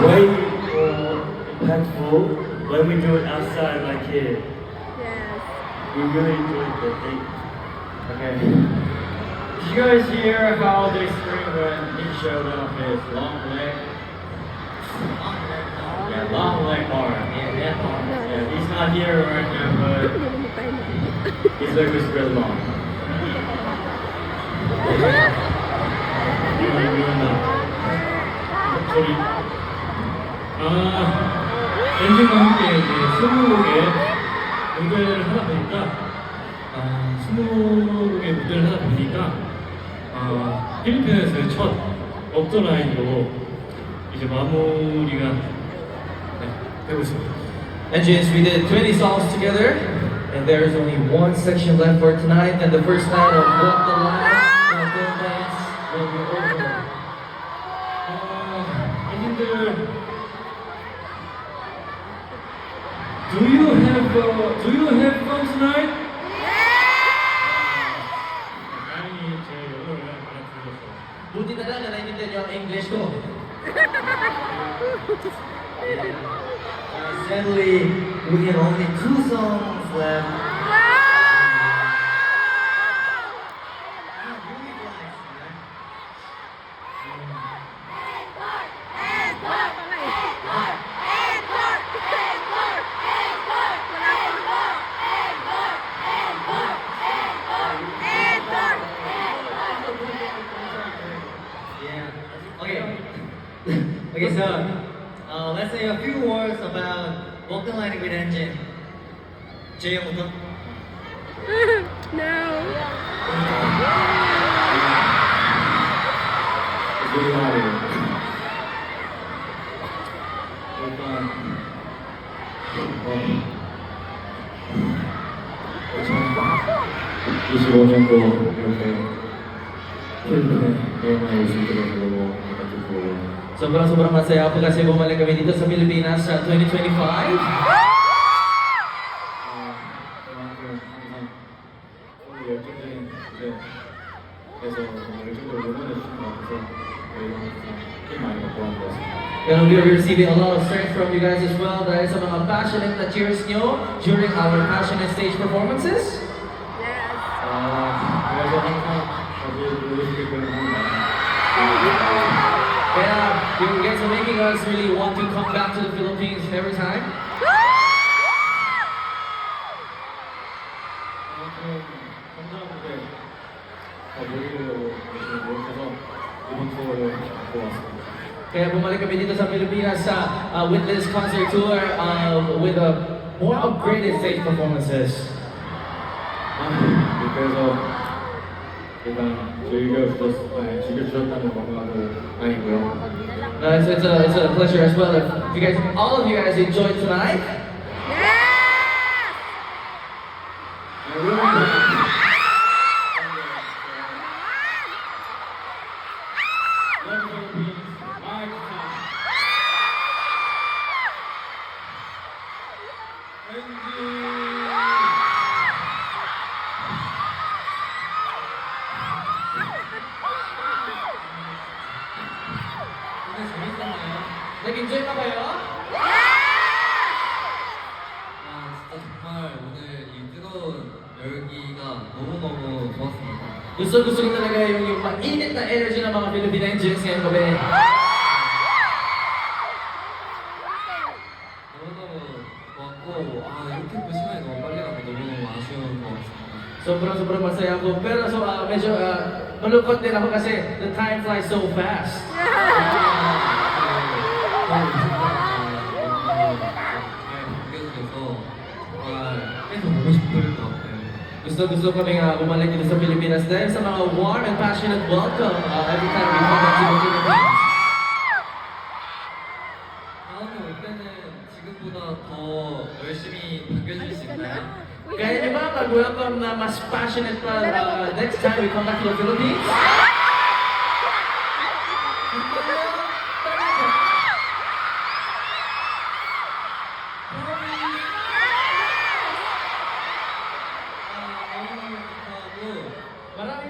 way more impactful when we do it outside like here. Yes. We really enjoyed the thing. Okay. Did you guys hear how they screamed when he showed off his long leg? Yeah, long leg arm. Yeah, that arm. Yeah, he's not here right now, but his leg was really long. 소리. 엔진과 함께 이제 20곡의 무대를 하다 보니까 20곡의 무대를 하다 보니까 필리핀에서의 첫 업더 라인으로 이제 마무리가 되고 있습니다. Engines, we did 20 songs together, and there is only one section left for tonight, and the first night of Walk the Line, Film Dance will be over. 엔진들, do you have fun tonight? 다행히 제 영어를 알아들어서. Buti na lang na naiintindihan niyo ang English ko. Sadly, we have only 2 songs left. Okay, so let's say a few words about Walk the Line with Engine. 제이부터. No. really hard. 일단 25년도 이렇게 필리핀에 여행을 오실 수 있어서 너무 기쁘고 Sobrang masaya ako kasi bumalik kami dito sa Pilipinas sa 2025. 그만큼 항상 너무 열정적인 무대에서 정말 열정적으로 응원해 주신 것 같아서 저희가 항상 힘 많이 받고 한 것 같습니다. And we are receiving a lot of strength from you guys as well dahil sa mga passionate na cheers nyo during our passionate stage performances. Yes. 그래서 항상 다시 보고 싶게끔 합니다. Kaya you guys are making us really want to come back to the Philippines every time. 그만큼 감사한데 더 모이려고 열심히 노력해서 이번 투어를 갖고 왔습니다. Kaya bumalik kami dito sa Pilipinas with this concert tour with a more upgraded stage performances. 그래서 일단 즐겨주셨다는 건강도 아니고요. It's a pleasure as well if you guys, all of you guys enjoyed tonight. Nag-enjoy pa kayo? 진짜 정말 오늘 이 뜨거운 열기가 너무너무 좋았습니다. Gusto ko talaga yung mainit na energy ng mga Philippine Engines ngayong gabi. 너무너무 좋았고 이렇게 또 시간이 너무 빨리 가서 너무너무 아쉬운 것 같습니다. Sobrang masaya ako. Pero medyo malungkot din ako kasi the time flies so fast. 잘 느껴져서 정말 계속 보고 싶을 것 같아요. Gusto kami bumalik dito sa Pilipinas dahil sa mga warm and passionate welcome every time we come back to the Philippines. 다음에 올 때는 지금보다 더 열심히 반겨줄 수 있나요? Kaya di ba mag-welcome na mas passionate pa next time we come back to the Philippines?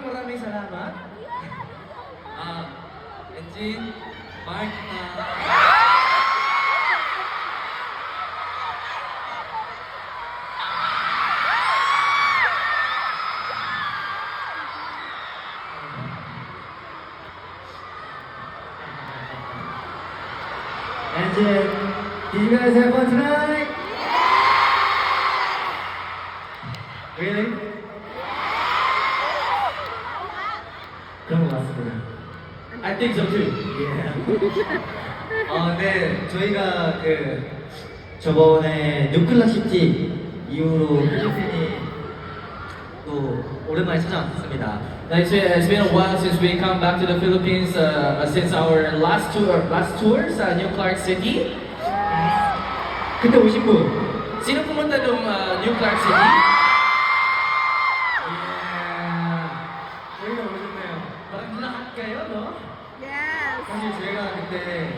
Maraming salamat. 엔진, 마이크나 And did you guys have fun tonight? Really? 그런 것 같습니다. I think so too. Yeah. 네, 저희가 저번에 뉴클라시티 이후로 필리핀이 또 오랜만에 찾아왔습니다. It's been a while since we come back to the Philippines since our last tours, New Clark City. 그때 오신 분. Sino pumunta nung New Clark City? 저희가 오셨네요. Parang lahat kayo, no? Yes. 사실 제가 그때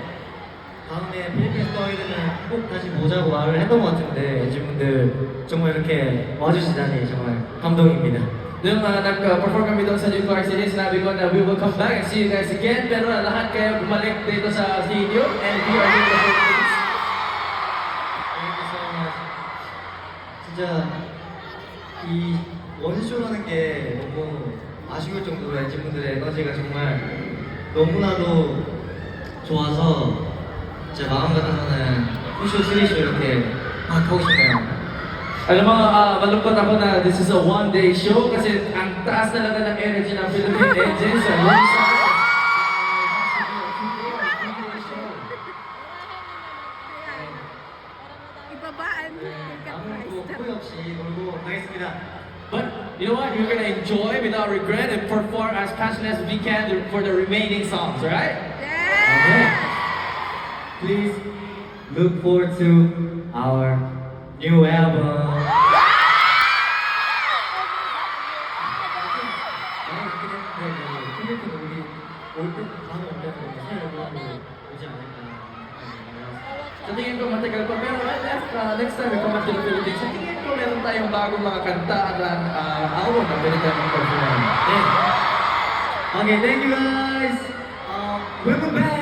다음에 필리핀 떠야 되면 꼭 다시 보자고 말을 했던 것 같은데 엔진분들 정말 이렇게 와주시다니 정말 감동입니다. Nung nag-perform kami doon sa New Clark City, sinabi ko na we will come back and see you guys again. Pero lahat kayo bumalik dito sa stadium and we are in the Philippines. Thank you so much. 진짜 이 원쇼라는 게 너무 아쉬울 정도로 엔진분들의 에너지가 정말 너무나도 좋아서 제 마음 같아서는 후쇼, 3쇼 이렇게 막 하고 싶네요. Alam mo, malungkot ako na this is a one-day show kasi ang taas talaga ng energy ng Philippine Engines sa ringside. Ibabaan mo yung 아무도 후회 없이 놀고 가겠습니다. But you know what? We're gonna enjoy without regret and perform as passionate as we can for the remaining songs, right? Yes. Please look forward to our new album. Sa tingin ko matagal pa, pero next time we come back to the Philippines, sa tingin ko meron tayong bagong mga kanta at album na pwede tayong perform. Okay, thank you guys. We'll be back.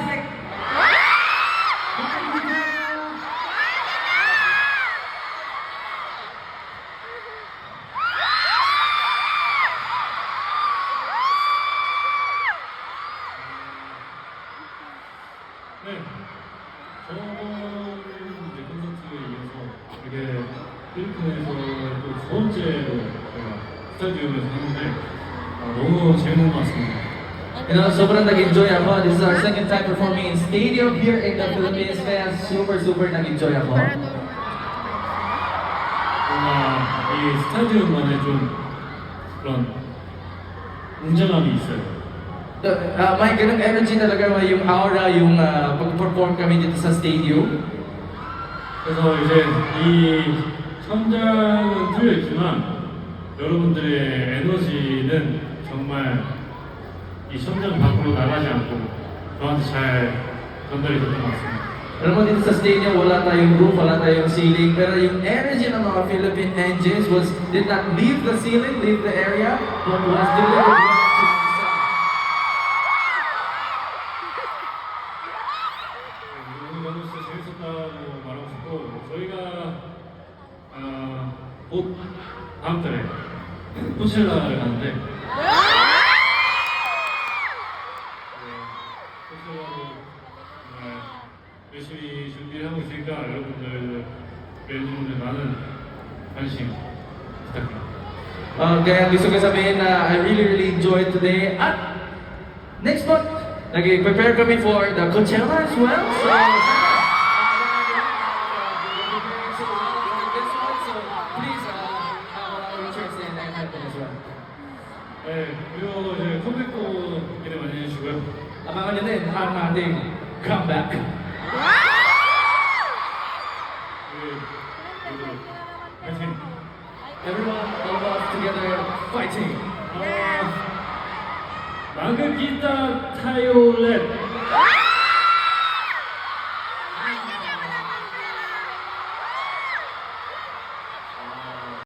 네, 저번 이제 콘서트에 이어서 되게 필리핀에서 또 두 번째로 제가 스타디움에서 하는데 너무 재밌는 것 같습니다. You know, sobrang nag-enjoy ako. This is our second time performing in stadium here in the Philippines. Kaya super nag-enjoy ako. 뭔가 이 스타디움만의 좀 그런 웅장함이 있어요. May ganung energy talaga, yung aura, yung pag-perform kami dito sa stadium. 그래서 이제 이 천장은 뚫려 있지만 여러분들의 에너지는 정말 이 천장 밖으로 나가지 않고 저한테 잘 전달이 됐던 것 같습니다. Alam mo, dito sa stadium, wala tayong roof, wala tayong ceiling, pero yung energy ng mga Philippine Engines did not leave the ceiling, leave the area, but was delivered right to the sun. 오늘 너무 진짜 재밌었다고 말하고 싶고 저희가 곧 다음 달에 코첼라를 가는데 코첼라로 정말 열심히 준비를 하고 있으니까 여러분들 팬분들 많은 관심 부탁드립니다. Kaya gusto ko sabihin na I really enjoyed today. At next month, nag-prepare kami for the Coachella as well. So, please have our interest in and happen as well. 네, 그리고 이제 컴백도 기대 많이 해주시고요. Abangan nyo din ang ating comeback. 그리고 파이팅! Everyone, all of us together, fighting. 마그기타 타요렛